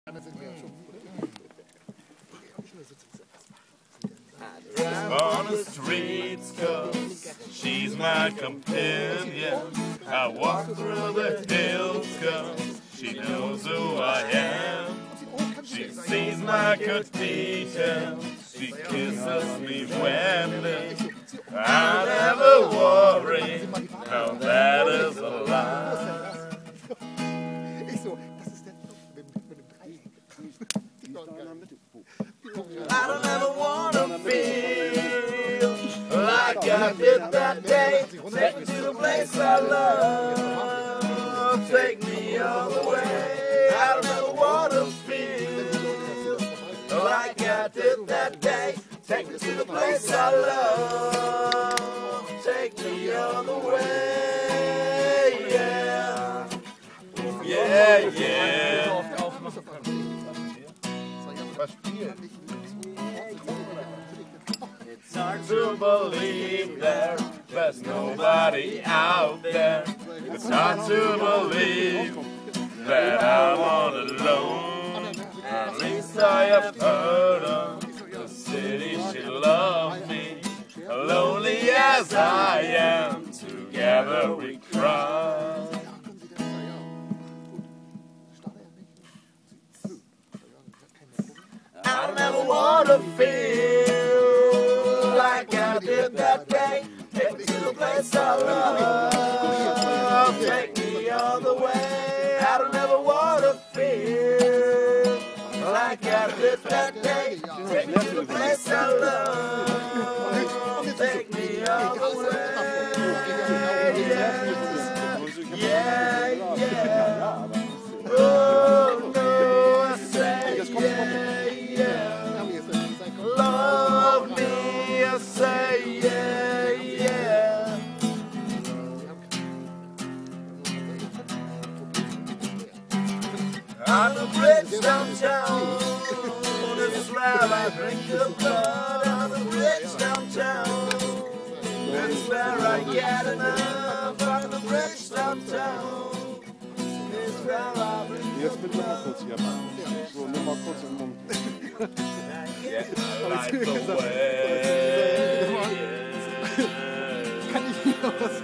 On the streets, 'cause she's my companion. I walk through the hills, 'cause she knows who I am. She sees my good feet and she kisses me when I never worry. Now that is a lie. I don't ever wanna feel like I did that day. Take me to the place I love. Take me all the way. I don't ever wanna feel like I did that day. Take me to the place I love. Take me all the way. Yeah. Yeah, yeah. It's hard to believe there's nobody out there. It's hard to believe that I'm all alone. At least I have heard of the city she loved me. Lonely as I am, together we cry. I don't ever wanna feel like I did that day. Take me to the place I love. Take me all the way. I don't ever wanna feel like I did that day. Take me to the place I love. Take me all the way. Yeah, yeah, yeah. Oh no, I say yeah. Love me, I say yeah, yeah. On the bridge downtown, this where I drink the blood. On the bridge downtown, that's where I get enough. On the bridge downtown, that's where I drink the Jetzt bitte mal kurz hier machen. So, nur mal kurz im Mund. Yeah, life away. Kann ich nicht was